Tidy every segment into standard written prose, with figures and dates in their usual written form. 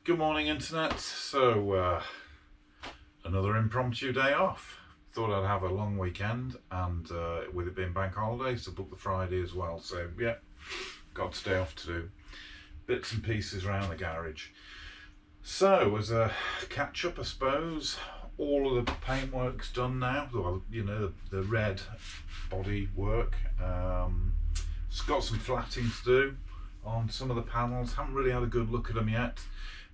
Good morning, internet. So another impromptu day off. Thought I'd have a long weekend, and with it being bank holidays, to book the Friday as well. So yeah, got today off to do bits and pieces around the garage. So as a catch up, I suppose, all of the paintwork's done now. Well, you know, the red body work. It's got some flatting to do on some of the panels. Haven't really had a good look at them yet,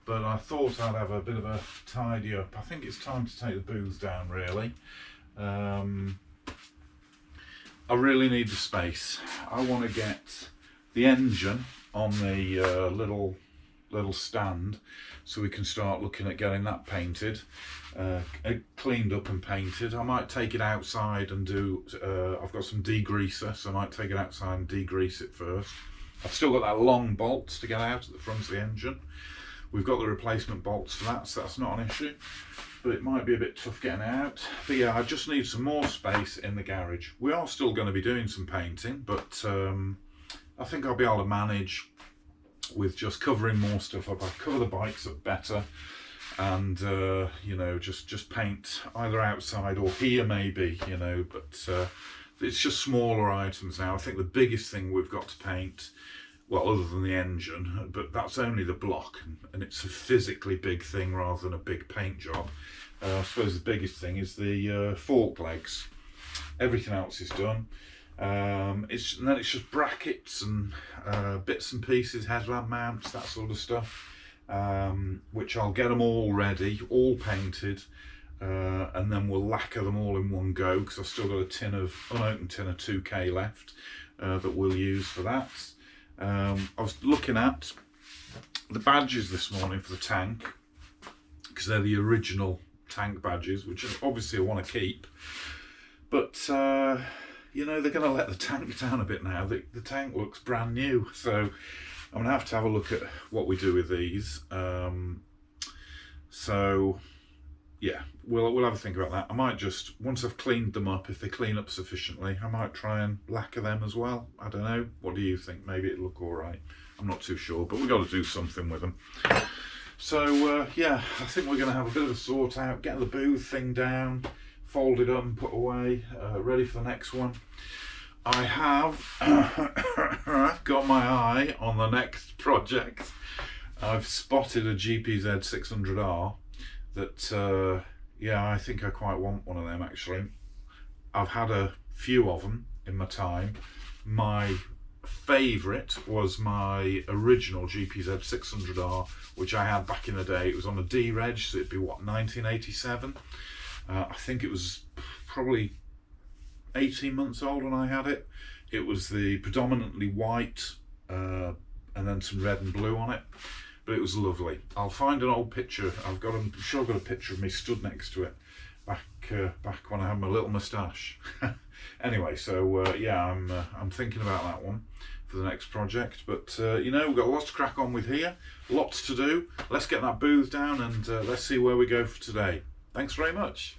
but I thought I'd have a bit of a tidy up. I think it's time to take the booth down, really. I really need the space. I want to get the engine on the little stand, so we can start looking at getting that painted, cleaned up and painted. I might take it outside and do, I've got some degreaser, so I might take it outside and degrease it first. I've still got that long bolts to get out at the front of the engine. We've got the replacement bolts for that, so that's not an issue, but it might be a bit tough getting out. But yeah, I just need some more space in the garage. We are still going to be doing some painting, but I think I'll be able to manage with just covering more stuff up. I'll cover the bikes up better, and you know, just paint either outside or here maybe, you know, but it's just smaller items now. I think the biggest thing we've got to paint, well, other than the engine, but that's only the block, and it's a physically big thing rather than a big paint job. I suppose the biggest thing is the fork legs. Everything else is done. And then it's just brackets and bits and pieces, headlamp mounts, that sort of stuff, which I'll get them all ready, all painted, and then we'll lacquer them all in one go, because I've still got a unopened tin of 2K left that we'll use for that. I was looking at the badges this morning for the tank, because they're the original tank badges, which obviously I want to keep, but you know, they're going to let the tank down a bit now. The tank looks brand new, so I'm going to have a look at what we do with these. So yeah, we'll have a think about that. I might just, once I've cleaned them up, if they clean up sufficiently, I might try and lacquer them as well. I don't know. What do you think? Maybe it'll look all right. I'm not too sure, but we've got to do something with them. So yeah, I think we're going to have a bit of a sort out, get the booth thing down, fold it up and put away, ready for the next one. I have got my eye on the next project. I've spotted a GPZ 600R that, yeah, I think I quite want one of them actually. I've had a few of them in my time. My favourite was my original GPZ 600R, which I had back in the day. It was on a D-Reg, so it'd be what, 1987? I think it was probably 18 months old when I had it. It was the predominantly white and then some red and blue on it, but it was lovely. I'll find an old picture. I'm sure I've got a picture of me stood next to it back when I had my little moustache. Anyway, so yeah, I'm thinking about that one for the next project, but you know, we've got lots to crack on with here, lots to do. Let's get that booth down and let's see where we go for today. Thanks very much.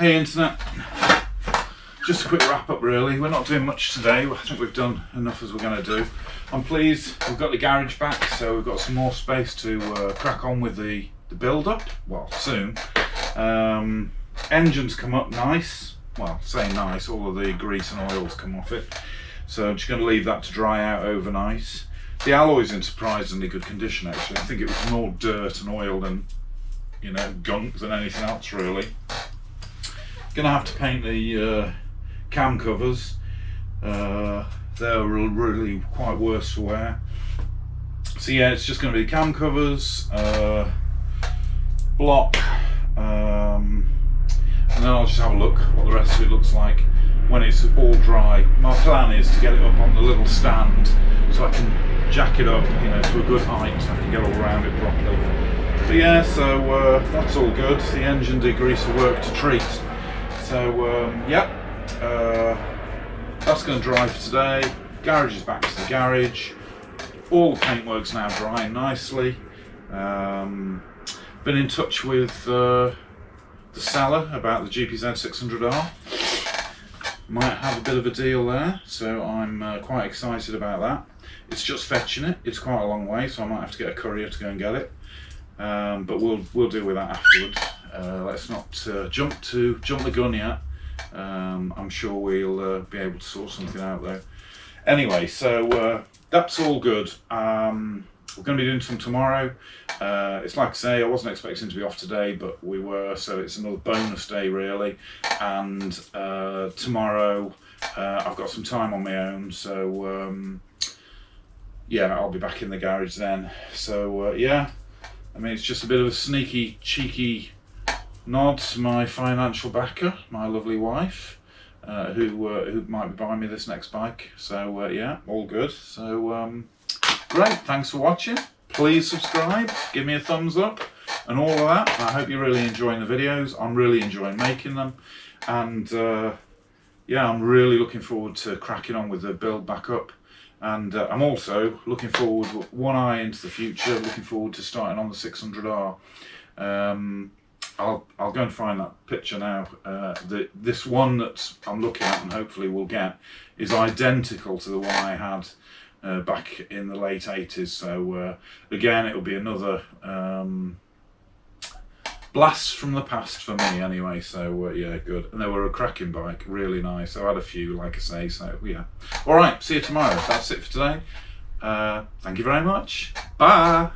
Hey internet, just a quick wrap up really. We're not doing much today. I think we've done enough as we're going to do. I'm pleased we've got the garage back, so we've got some more space to crack on with the build up. Well, soon. Engine's come up nice. Well, say nice, all of the grease and oils come off it. So I'm just going to leave that to dry out overnight. The alloy's in surprisingly good condition actually. I think it was more dirt and oil than, you know, gunk than anything else really. Gonna have to paint the cam covers. They're really quite worse for wear. So yeah, it's just going to be cam covers, block, and then I'll just have a look what the rest of it looks like when it's all dry. My plan is to get it up on the little stand so I can jack it up, you know, to a good height so I can get all around it properly. But yeah, so that's all good. The engine degrease will work to treat. So yeah, that's going to dry for today. Garage is back to the garage. All the paintwork's now drying nicely. Been in touch with the seller about the GPZ 600R. Might have a bit of a deal there, so I'm quite excited about that. It's just fetching it. It's quite a long way, so I might have to get a courier to go and get it. But we'll deal with that afterwards. Let's not jump the gun yet. I'm sure we'll be able to sort something out though. Anyway, so that's all good. We're going to be doing some tomorrow. It's like I say, I wasn't expecting to be off today, but we were, so it's another bonus day really. And tomorrow I've got some time on my own, so yeah, I'll be back in the garage then. So yeah, I mean, it's just a bit of a sneaky, cheeky nod to my financial backer, my lovely wife, who might be buying me this next bike. So yeah, all good. So great, thanks for watching. Please subscribe, give me a thumbs up and all of that. I hope you're really enjoying the videos. I'm really enjoying making them, and yeah, I'm really looking forward to cracking on with the build back up. And I'm also looking forward, one eye into the future, looking forward to starting on the 600R. I'll go and find that picture now. This one that I'm looking at and hopefully will get is identical to the one I had back in the late 80s. So again, it'll be another blast from the past for me anyway. So yeah, good. And they were a cracking bike, really nice. I had a few, like I say, so yeah. All right, see you tomorrow. That's it for today. Thank you very much. Bye.